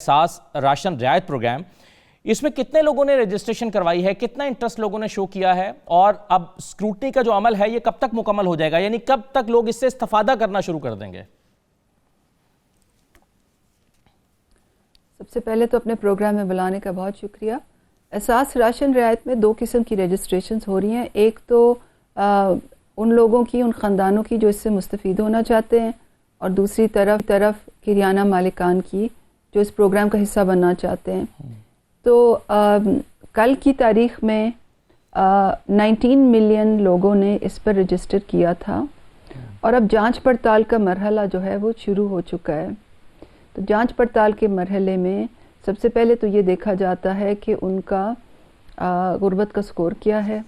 احساس راشن رعایت پروگرام، اس میں کتنے لوگوں نے رجسٹریشن کروائی ہے، کتنا انٹرسٹ لوگوں نے شو کیا ہے، اور اب سکروٹنی کا جو عمل ہے یہ کب تک مکمل ہو جائے گا، یعنی کب تک لوگ اس سے استفادہ کرنا شروع کر دیں گے؟ سب سے پہلے تو اپنے پروگرام میں بلانے کا بہت شکریہ۔ احساس راشن رعایت میں دو قسم کی رجسٹریشنز ہو رہی ہیں، ایک تو ان لوگوں کی، ان خاندانوں کی جو اس سے مستفید ہونا چاہتے ہیں، اور دوسری طرف کریانہ مالکان کی جو اس پروگرام کا حصہ بننا چاہتے ہیں۔ تو کل کی تاریخ میں 19 ملین لوگوں نے اس پر رجسٹر کیا تھا، اور اب جانچ پڑتال کا مرحلہ جو ہے وہ شروع ہو چکا ہے۔ تو جانچ پڑتال کے مرحلے میں سب سے پہلے تو یہ دیکھا جاتا ہے کہ ان کا غربت کا سکور کیا ہے،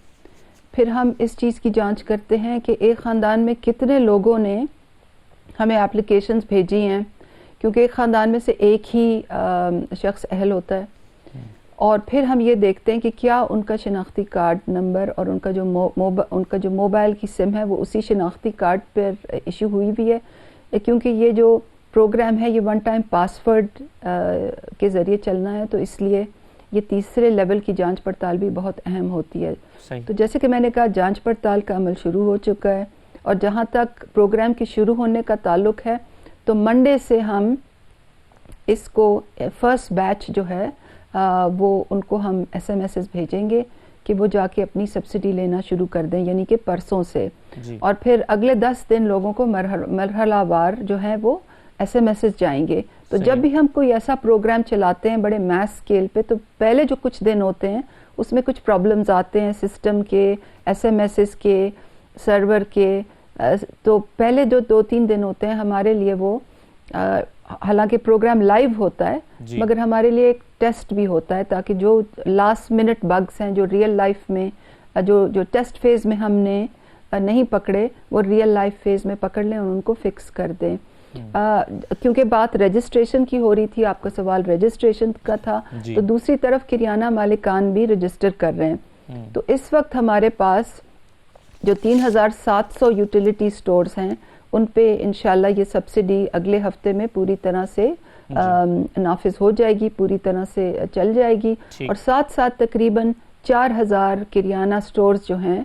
پھر ہم اس چیز کی جانچ کرتے ہیں کہ ایک خاندان میں کتنے لوگوں نے ہمیں اپلیکیشنز بھیجی ہیں، کیونکہ ایک خاندان میں سے ایک ہی شخص اہل ہوتا ہے، اور پھر ہم یہ دیکھتے ہیں کہ کیا ان کا شناختی کارڈ نمبر اور ان کا جو موبائل کی سم ہے وہ اسی شناختی کارڈ پر ایشو ہوئی بھی ہے، کیونکہ یہ جو پروگرام ہے یہ ون ٹائم پاسورڈ کے ذریعے چلنا ہے، تو اس لیے یہ تیسرے لیول کی جانچ پڑتال بھی بہت اہم ہوتی ہے۔ تو جیسے کہ میں نے کہا، جانچ پڑتال کا عمل شروع ہو چکا ہے، اور جہاں تک پروگرام کے شروع ہونے کا تعلق ہے تو منڈے سے ہم اس کو فرسٹ بیچ جو ہے وہ ان کو ہم SMS بھیجیں گے کہ وہ جا کے اپنی سبسڈی لینا شروع کر دیں، یعنی کہ پرسوں سے، اور پھر اگلے 10 دن لوگوں کو مرحلہ وار جو ہے وہ SMS جائیں گے۔ تو جب بھی ہم کوئی ایسا پروگرام چلاتے ہیں بڑے میس اسکیل پہ، تو پہلے جو کچھ دن ہوتے ہیں اس میں کچھ پرابلمز آتے ہیں سسٹم کے، SMS کے، سرور کے، تو پہلے جو 2-3 دن ہوتے ہیں ہمارے لیے وہ حالانکہ پروگرام لائیو ہوتا ہے مگر ہمارے لیے ایک ٹیسٹ بھی ہوتا ہے، تاکہ جو لاسٹ منٹ بگز ہیں جو ریئل لائف میں جو ٹیسٹ فیز میں ہم نے نہیں پکڑے وہ ریئل لائف فیز میں پکڑ لیں اور ان کو فکس کر دیں۔ کیونکہ بات رجسٹریشن کی ہو رہی تھی، آپ کا سوال رجسٹریشن کا تھا، تو دوسری طرف کریانہ مالکان بھی رجسٹر کر رہے ہیں۔ تو اس وقت ہمارے پاس جو 3700 یوٹیلیٹی سٹورز ہیں ان پہ انشاءاللہ یہ سبسڈی اگلے ہفتے میں پوری طرح سے نافذ ہو جائے گی، پوری طرح سے چل جائے گی، اور ساتھ ساتھ تقریباً 4000 کریانہ سٹورز جو ہیں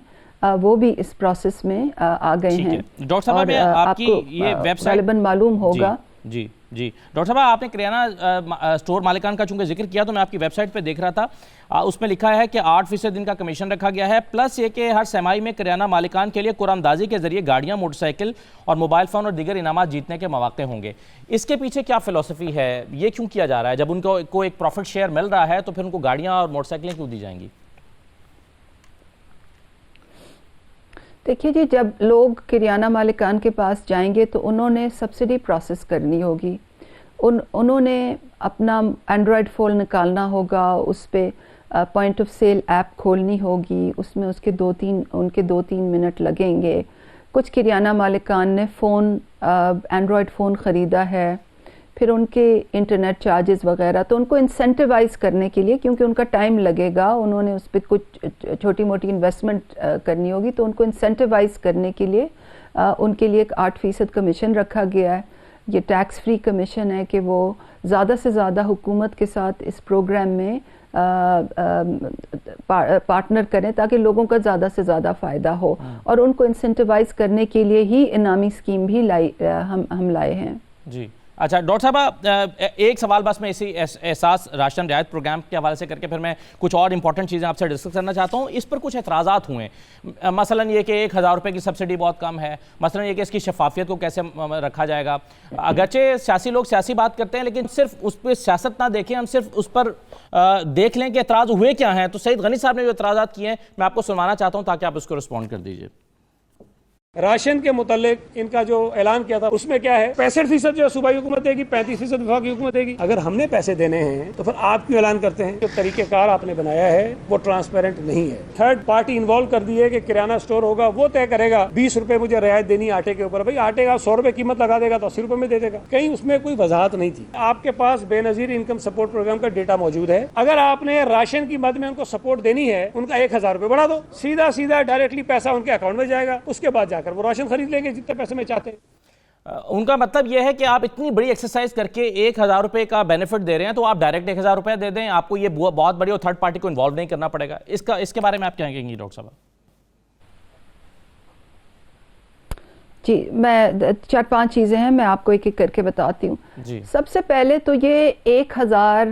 وہ بھی اس پروسیس میں آ گئے ہیں۔ ڈاکٹر صاحب، آپ کی یہ ویب سائٹ غالباً معلوم ہوگا۔ جی ڈاکٹر صاحب، آپ نے کریانہ سٹور مالکان کا چونکہ ذکر کیا تو میں آپ کی ویب سائٹ پہ دیکھ رہا تھا، اس میں لکھا ہے کہ 8% ان کا کمیشن رکھا گیا ہے، پلس یہ کہ ہر سمائی میں کریانہ مالکان کے لیے قرعہ کے ذریعے گاڑیاں، موٹر سائیکل اور موبائل فون اور دیگر انعامات جیتنے کے مواقع ہوں گے۔ اس کے پیچھے کیا فلسفی ہے، یہ کیوں کیا جا رہا ہے؟ جب ان کو ایک پروفٹ شیئر مل رہا ہے تو پھر ان کو گاڑیاں اور موٹر سائیکلیں کیوں دی جائیں گی؟ دیکھیے جی، جب لوگ کریانہ مالکان کے پاس جائیں گے تو انہوں نے سبسڈی پروسیس کرنی ہوگی، انہوں نے اپنا اینڈرائڈ فون نکالنا ہوگا، اس پہ پوائنٹ آف سیل ایپ کھولنی ہوگی، اس میں ان کے 2-3 منٹ لگیں گے۔ کچھ کریانہ مالکان نے اینڈرائڈ فون خریدا ہے، پھر ان کے انٹرنیٹ چارجز وغیرہ، تو ان کو انسینٹیوائز کرنے کے لیے، کیونکہ ان کا ٹائم لگے گا، انہوں نے اس پہ کچھ چھوٹی موٹی انویسٹمنٹ کرنی ہوگی، تو ان کو انسینٹیوائز کرنے کے لیے ان کے لیے ایک 8% کمیشن رکھا گیا ہے۔ یہ ٹیکس فری کمیشن ہے کہ وہ زیادہ سے زیادہ حکومت کے ساتھ اس پروگرام میں پارٹنر کریں تاکہ لوگوں کا زیادہ سے زیادہ فائدہ ہو، اور ان کو انسینٹیوائز کرنے کے لیے ہی انعامی اسکیم بھی ہم لائے ہیں۔ جی اچھا ڈاکٹر صاحب، ایک سوال بس میں اسی احساس راشن رعایت پروگرام کے حوالے سے کر کے پھر میں کچھ اور امپورٹنٹ چیزیں آپ سے ڈسکس کرنا چاہتا ہوں۔ اس پر کچھ اعتراضات ہوئے ہیں، مثلا یہ کہ 1000 روپے کی سبسڈی بہت کم ہے، مثلا یہ کہ اس کی شفافیت کو کیسے رکھا جائے گا۔ اگرچہ سیاسی لوگ سیاسی بات کرتے ہیں، لیکن صرف اس پہ سیاست نہ دیکھیں، ہم صرف اس پر دیکھ لیں کہ اعتراض ہوئے کیا ہیں۔ تو سعید غنی صاحب نے جو اعتراضات کیے ہیں میں آپ کو سنوانا چاہتا ہوں تاکہ آپ اس کو رسپونڈ کر دیجئے۔ راشن کے متعلق ان کا جو اعلان کیا تھا اس میں کیا ہے، 65% جو صوبائی حکومت دے گی، 35% وفاقی حکومت دے گی۔ اگر ہم نے پیسے دینے ہیں تو پھر آپ کیوں اعلان کرتے ہیں؟ جو طریقہ کار آپ نے بنایا ہے وہ ٹرانسپیرنٹ نہیں ہے۔ تھرڈ پارٹی انوالو کر دی ہے کہ کرانہ سٹور ہوگا، وہ طے کرے گا 20 روپے مجھے رعایت دینی آٹے کے اوپر، بھائی آٹے کا 100 روپے قیمت لگا دے گا تو 80 روپے میں دے دے گا، کہیں اس میں کوئی وضاحت نہیں تھی۔ آپ کے پاس بے نظیر انکم سپورٹ پروگرام کا ڈیٹا موجود ہے، اگر آپ نے راشن کی مد میں ان کو سپورٹ دینی ہے، ان کا 1000 روپے بڑھا دو، سیدھا ڈائریکٹلی پیسہ ان کے اکاؤنٹ میں جائے گا، اس کے بعد جا کر وہ راشن خرید لیں گے جتنے پیسے میں چاہتے ہیں۔ ان کا مطلب یہ ہے کہ آپ اتنی بڑی ایکسرسائز کر کے 1,000 روپے کا بینیفٹ دے رہے ہیں تو آپ ڈائریکٹ 1,000 روپے دے دیں, آپ کو یہ بہت بڑی اور تھرڈ پارٹی کو انوالو نہیں کرنا پڑے گا. اس کے بارے میں آپ کیا کہیں گی ڈاکٹر صاحب؟ جی, میں 4-5 چیزیں ہیں, میں آپ کو ایک ایک کر کے بتاتی ہوں. جی. سب سے پہلے تو یہ 1,000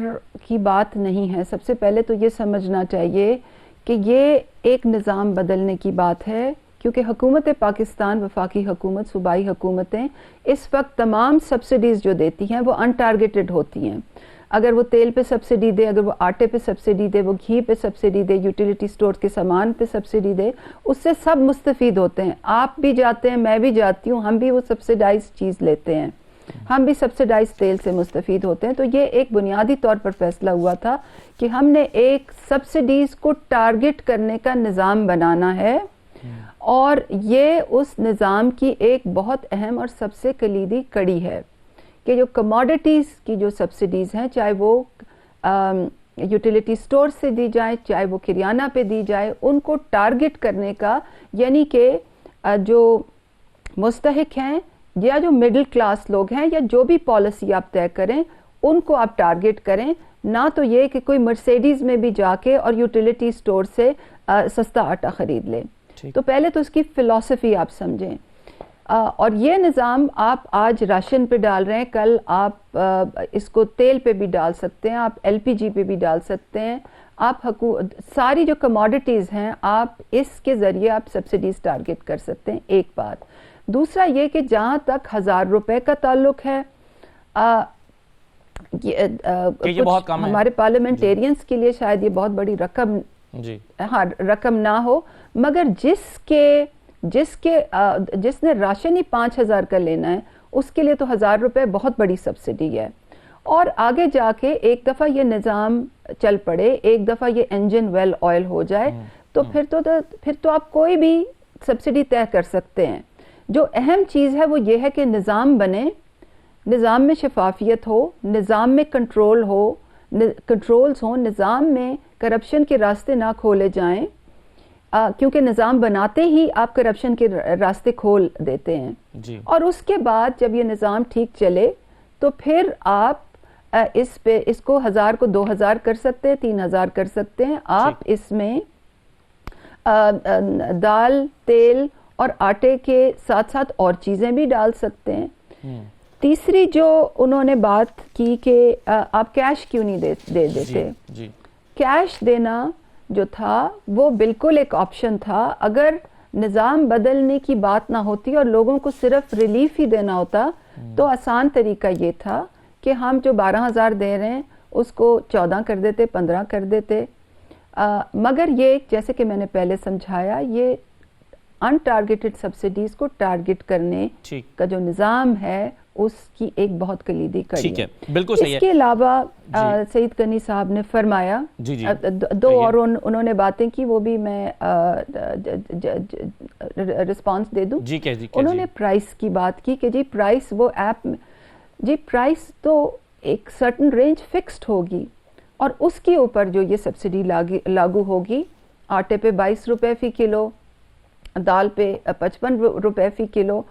کی بات نہیں ہے. سب سے پہلے تو یہ سمجھنا چاہیے کہ یہ ایک نظام بدلنے کی بات ہے, کیونکہ حکومت پاکستان, وفاقی حکومت, صوبائی حکومتیں اس وقت تمام سبسڈیز جو دیتی ہیں وہ ان ٹارگیٹڈ ہوتی ہیں. اگر وہ تیل پہ سبسڈی دے, اگر وہ آٹے پہ سبسڈی دے, وہ گھی پہ سبسڈی دے, یوٹیلیٹی سٹور کے سامان پہ سبسڈی دے, اس سے سب مستفید ہوتے ہیں. آپ بھی جاتے ہیں, میں بھی جاتی ہوں, ہم بھی وہ سبسڈائز چیز لیتے ہیں, ہم بھی سبسڈائز تیل سے مستفید ہوتے ہیں. تو یہ ایک بنیادی طور پر فیصلہ ہوا تھا کہ ہم نے ایک سبسڈیز کو ٹارگٹ کرنے کا نظام بنانا ہے, اور یہ اس نظام کی ایک بہت اہم اور سب سے کلیدی کڑی ہے کہ جو کموڈیٹیز کی جو سبسڈیز ہیں, چاہے وہ یوٹیلیٹی سٹور سے دی جائیں, چاہے وہ کریانہ پہ دی جائے, ان کو ٹارگٹ کرنے کا, یعنی کہ جو مستحق ہیں یا جو مڈل کلاس لوگ ہیں یا جو بھی پالیسی آپ طے کریں ان کو آپ ٹارگٹ کریں, نہ تو یہ کہ کوئی مرسیڈیز میں بھی جا کے اور یوٹیلیٹی سٹور سے سستا آٹا خرید لے. تو پہلے تو اس کی فلسفی آپ سمجھیں. اور یہ نظام آپ آج راشن پہ ڈال رہے ہیں, کل آپ اس کو تیل پہ بھی ڈال سکتے ہیں, آپ LPG پہ بھی ڈال سکتے ہیں, آپ ساری جو کموڈیٹیز ہیں آپ اس کے ذریعے آپ سبسڈیز ٹارگٹ کر سکتے ہیں. ایک بات. دوسرا یہ کہ جہاں تک 1,000 روپے کا تعلق ہے, بہت کم ہے ہمارے پارلیمنٹیرینز کے لیے شاید یہ بہت بڑی رقم, ہاں رقم نہ ہو, مگر جس نے راشن ہی 5,000 کا لینا ہے اس کے لیے تو 1,000 روپے بہت بڑی سبسڈی ہے. اور آگے جا کے ایک دفعہ یہ نظام چل پڑے, ایک دفعہ یہ انجن ویل آئل ہو جائے تو پھر تو آپ کوئی بھی سبسڈی طے کر سکتے ہیں. جو اہم چیز ہے وہ یہ ہے کہ نظام بنے, نظام میں شفافیت ہو, نظام میں کنٹرولز ہوں, نظام میں کرپشن کے راستے نہ کھولے جائیں, کیونکہ نظام بناتے ہی آپ کرپشن کے راستے کھول دیتے ہیں. اور اس کے بعد جب یہ نظام ٹھیک چلے تو پھر آپ اس کو 1,000 کو 2,000 کر سکتے ہیں, 3,000 کر سکتے ہیں. آپ اس میں دال, تیل اور آٹے کے ساتھ ساتھ اور چیزیں بھی ڈال سکتے ہیں. تیسری جو انہوں نے بات کی کہ آپ کیش کیوں نہیں دے دیتے, کیش دینا جو تھا وہ بالکل ایک آپشن تھا. اگر نظام بدلنے کی بات نہ ہوتی اور لوگوں کو صرف ریلیف ہی دینا ہوتا تو آسان طریقہ یہ تھا کہ ہم جو 12,000 دے رہے ہیں اس کو 14 کر دیتے, 15 کر دیتے. مگر یہ جیسے کہ میں نے پہلے سمجھایا, یہ ان ٹارگیٹڈ سبسڈیز کو ٹارگٹ کرنے کا جو نظام ہے اس کی ایک بہت کلیدی کڑی ہے. بالکل صحیح ہے. اس کے علاوہ سعید غنی صاحب نے فرمایا, دو اور انہوں نے باتیں کی, وہ بھی میں رسپانس دے دوں. انہوں نے پرائس کی بات کی کہ جی پرائس وہ ایپ میں, جی پرائس تو ایک سرٹن رینج فکسڈ ہوگی اور اس کے اوپر جو یہ سبسڈی لاگو ہوگی, آٹے پہ 22 روپے فی کلو, دال پہ 55 روپے فی کلو,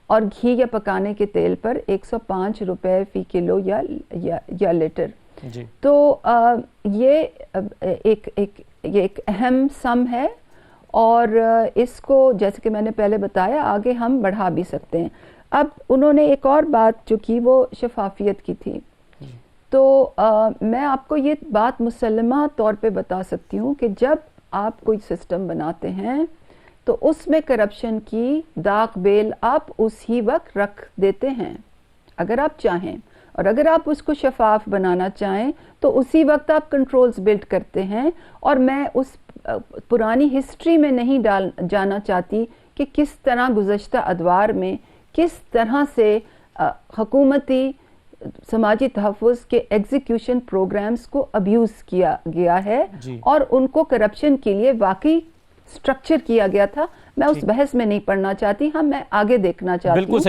اور گھی یا پکانے کے تیل پر 105 روپے فی کلو یا لیٹر. تو یہ ایک اہم سم ہے اور اس کو جیسے کہ میں نے پہلے بتایا آگے ہم بڑھا بھی سکتے ہیں. اب انہوں نے ایک اور بات جو کی وہ شفافیت کی تھی. تو میں آپ کو یہ بات مسلمہ طور پہ بتا سکتی ہوں کہ جب آپ کوئی سسٹم بناتے ہیں تو اس میں کرپشن کی داغ بیل آپ اسی وقت رکھ دیتے ہیں اگر آپ چاہیں, اور اگر آپ اس کو شفاف بنانا چاہیں تو اسی وقت آپ کنٹرولز بلڈ کرتے ہیں. اور میں اس پرانی ہسٹری میں نہیں جانا چاہتی کہ کس طرح گزشتہ ادوار میں کس طرح سے حکومتی سماجی تحفظ کے ایگزیکیوشن پروگرامز کو ابیوز کیا گیا ہے اور ان کو کرپشن کے لیے واقعی سٹرکچر کیا گیا تھا. میں اس بحث میں نہیں پڑھنا چاہتی, میں آگے دیکھنا چاہتی ہوں.